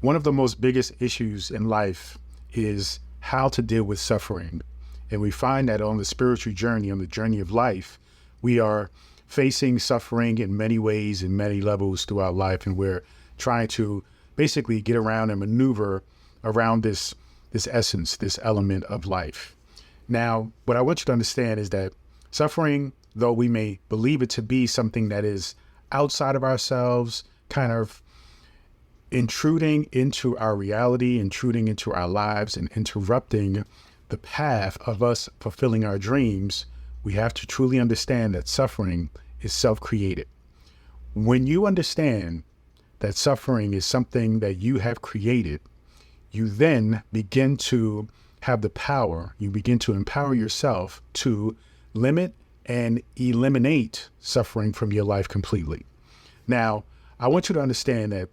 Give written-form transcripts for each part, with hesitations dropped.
One of the most biggest issues in life is how to deal with suffering. And we find that on the spiritual journey, on the journey of life, we are facing suffering in many ways, in many levels throughout life. And we're trying to basically get around and maneuver around this essence, this element of life. Now, what I want you to understand is that suffering, though we may believe it to be something that is outside of ourselves, kind of intruding into our reality, intruding into our lives, and interrupting the path of us fulfilling our dreams, we have to truly understand that suffering is self-created. When you understand that suffering is something that you have created, you then begin to have the power, you begin to empower yourself to limit and eliminate suffering from your life completely. Now, I want you to understand that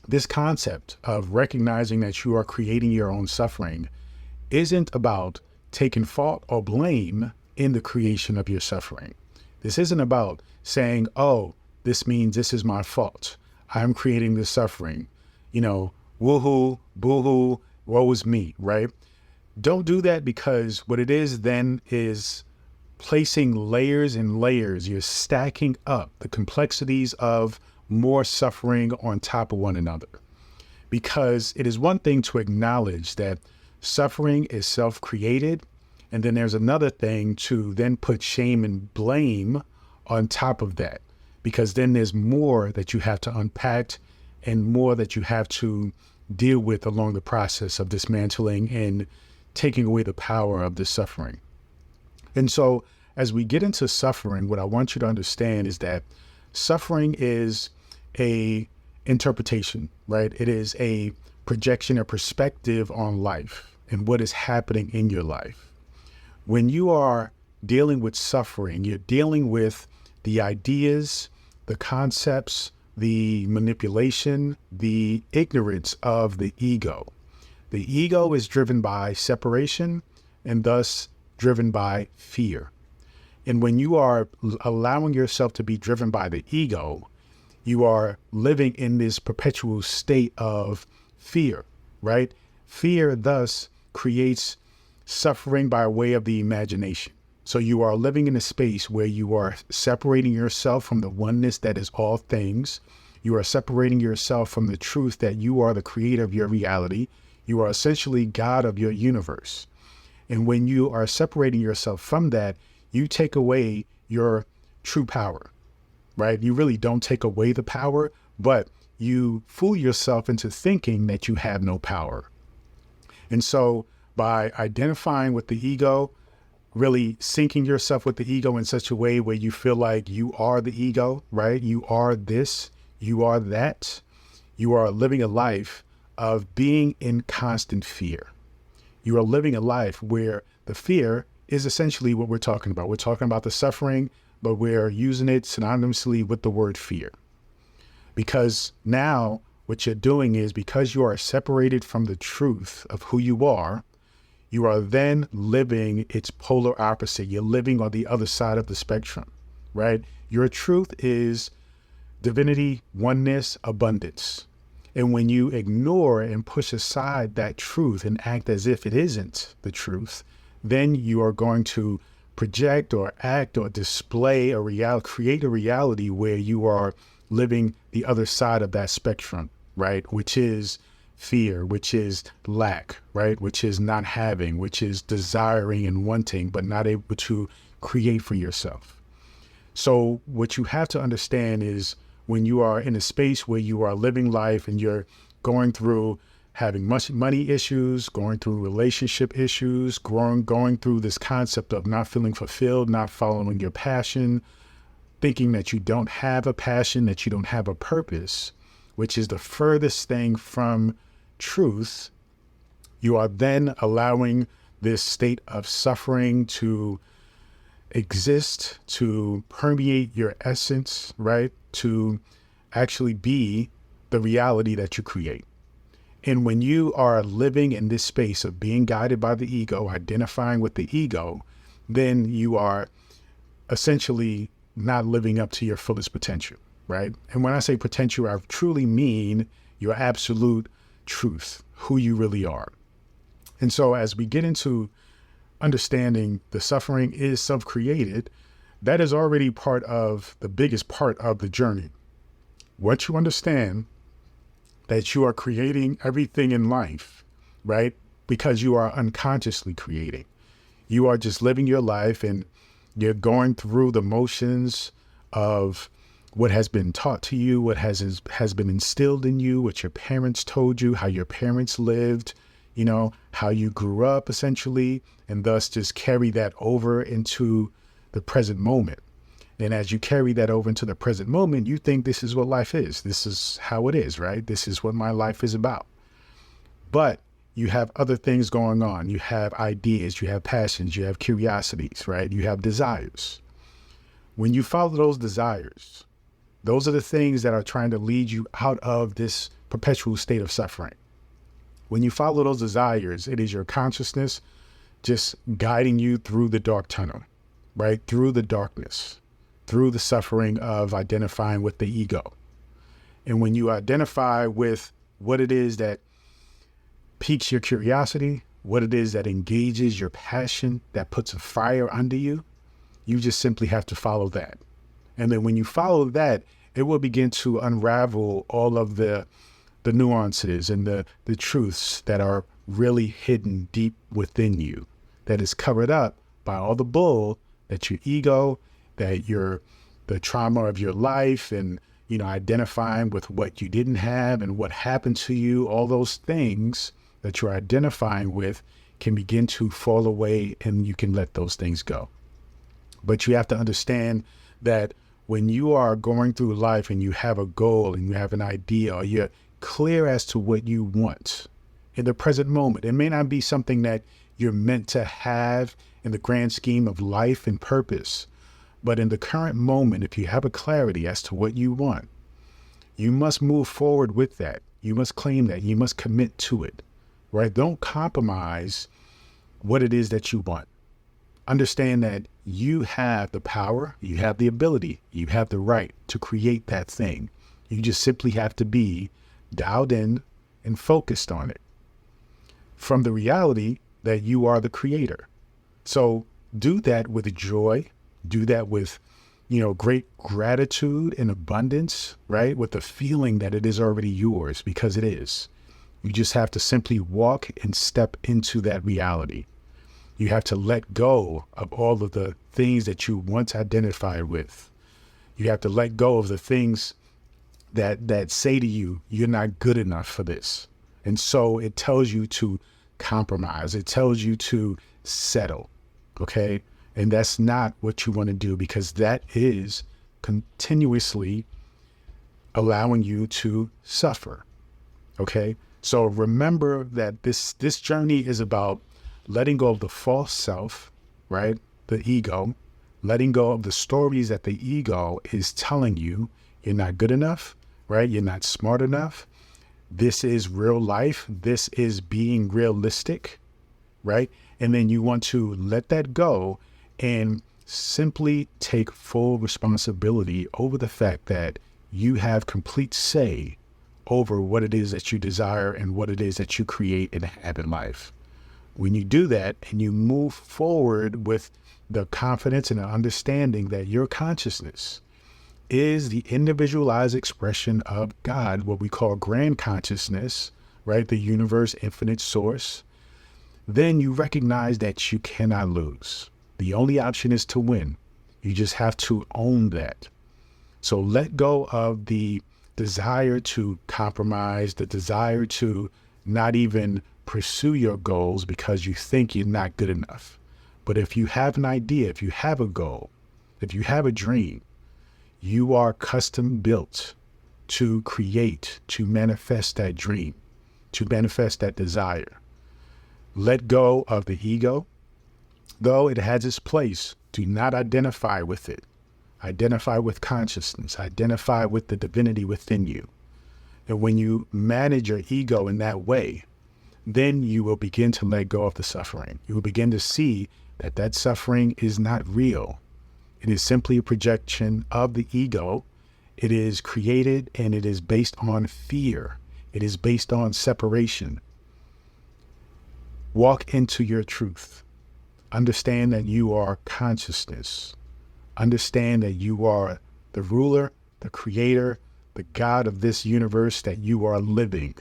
this concept of recognizing that you are creating your own suffering isn't about taking fault or blame in the creation of your suffering. This isn't about saying, oh, this means this is my fault. I'm creating this suffering. Woohoo, boohoo, woe is me, right? Don't do that, because what it is then is placing layers and layers. You're stacking up the complexities of more suffering on top of one another. Because it is one thing to acknowledge that suffering is self-created, and then there's another thing to then put shame and blame on top of that, because then there's more that you have to unpack and more that you have to deal with along the process of dismantling and taking away the power of the suffering. And so as we get into suffering, what I want you to understand is that suffering is a interpretation, right? It is a projection or perspective on life and what is happening in your life. When you are dealing with suffering, you're dealing with the ideas, the concepts, the manipulation, the ignorance of the ego. The ego is driven by separation and thus driven by fear. And when you are allowing yourself to be driven by the ego, you are living in this perpetual state of fear, right? Fear thus creates suffering by way of the imagination. So you are living in a space where you are separating yourself from the oneness that is all things. You are separating yourself from the truth that you are the creator of your reality. You are essentially God of your universe. And when you are separating yourself from that, you take away your true power, right? You really don't take away the power, but you fool yourself into thinking that you have no power. And so by identifying with the ego, really syncing yourself with the ego in such a way where you feel like you are the ego, right? You are this, you are that. You are living a life of being in constant fear. You are living a life where the fear is essentially what we're talking about. We're talking about the suffering, but we're using it synonymously with the word fear. Because now what you're doing is, because you are separated from the truth of who you are then living its polar opposite. You're living on the other side of the spectrum, right? Your truth is divinity, oneness, abundance. And when you ignore and push aside that truth and act as if it isn't the truth, then you are going to project or act or display a reality, create a reality where you are living the other side of that spectrum, right? Which is fear, which is lack, right? Which is not having, which is desiring and wanting, but not able to create for yourself. So what you have to understand is, when you are in a space where you are living life and you're going through having much money issues, going through relationship issues, going through this concept of not feeling fulfilled, not following your passion, thinking that you don't have a passion, that you don't have a purpose, which is the furthest thing from truth, you are then allowing this state of suffering to exist, to permeate your essence, right? To actually be the reality that you create. And when you are living in this space of being guided by the ego, identifying with the ego, then you are essentially not living up to your fullest potential, right? And when I say potential, I truly mean your absolute truth, who you really are. And so as we get into understanding the suffering is self-created, that is already part of the biggest part of the journey. Once you understand that you are creating everything in life, right? Because you are unconsciously creating. You are just living your life and you're going through the motions of what has been taught to you, what has been instilled in you, what your parents told you, how your parents lived, how you grew up essentially, and thus just carry that over into the present moment. And as you carry that over into the present moment, you think this is what life is. This is how it is, right? This is what my life is about. But you have other things going on. You have ideas, you have passions, you have curiosities, right? You have desires. When you follow those desires, those are the things that are trying to lead you out of this perpetual state of suffering. When you follow those desires, it is your consciousness just guiding you through the dark tunnel, right? Through the darkness, through the suffering of identifying with the ego. And when you identify with what it is that piques your curiosity, what it is that engages your passion, that puts a fire under you, you just simply have to follow that. And then when you follow that, it will begin to unravel all of the nuances and the truths that are really hidden deep within you, that is covered up by all the bull that your ego, that the trauma of your life and, identifying with what you didn't have and what happened to you, all those things that you're identifying with can begin to fall away and you can let those things go. But you have to understand that when you are going through life and you have a goal and you have an idea, or you're clear as to what you want in the present moment, it may not be something that you're meant to have in the grand scheme of life and purpose. But in the current moment, if you have a clarity as to what you want, you must move forward with that. You must claim that. You must commit to it, right? Don't compromise what it is that you want. Understand that you have the power, you have the ability, you have the right to create that thing. You just simply have to be dialed in and focused on it from the reality that you are the creator. So do that with joy. Do that with, great gratitude and abundance, right? With the feeling that it is already yours, because it is. You just have to simply walk and step into that reality. You have to let go of all of the things that you once identified with. You have to let go of the things that say to you, you're not good enough for this. And so it tells you to compromise. It tells you to settle, okay? And that's not what you want to do, because that is continuously allowing you to suffer, okay? So remember that this journey is about letting go of the false self, right? The ego, letting go of the stories that the ego is telling you. You're not good enough, right? You're not smart enough. This is real life. This is being realistic, right? And then you want to let that go and simply take full responsibility over the fact that you have complete say over what it is that you desire and what it is that you create and have in life. When you do that and you move forward with the confidence and the understanding that your consciousness is the individualized expression of God, what we call grand consciousness, right? The universe, infinite source, then you recognize that you cannot lose. The only option is to win. You just have to own that. So let go of the desire to compromise, the desire to not even pursue your goals because you think you're not good enough. But if you have an idea, if you have a goal, if you have a dream, you are custom built to create, to manifest that dream, to manifest that desire. Let go of the ego. Though it has its place, do not identify with it. Identify with consciousness. Identify with the divinity within you. And when you manage your ego in that way, then you will begin to let go of the suffering. You will begin to see that that suffering is not real. It is simply a projection of the ego. It is created and it is based on fear. It is based on separation. Walk into your truth. Understand that you are consciousness. Understand that you are the ruler, the creator, the God of this universe that you are living.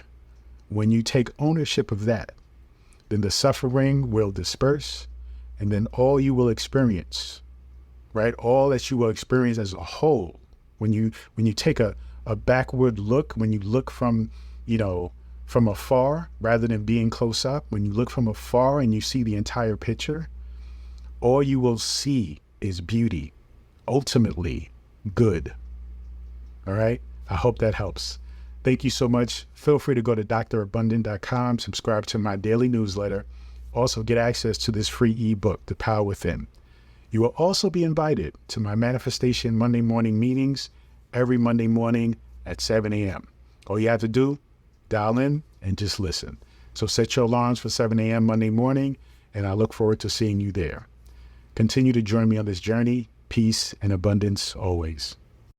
When you take ownership of that, then the suffering will disperse, and then all you will experience, right? All that you will experience as a whole, when you take a backward look, when you look from, from afar rather than being close up, when you look from afar and you see the entire picture, all you will see is beauty, ultimately good. All right. I hope that helps. Thank you so much. Feel free to go to drabundant.com, subscribe to my daily newsletter. Also get access to this free ebook, The Power Within. You will also be invited to my Manifestation Monday morning meetings every Monday morning at 7 a.m. All you have to do, dial in and just listen. So set your alarms for 7 a.m. Monday morning, and I look forward to seeing you there. Continue to join me on this journey. Peace and abundance always.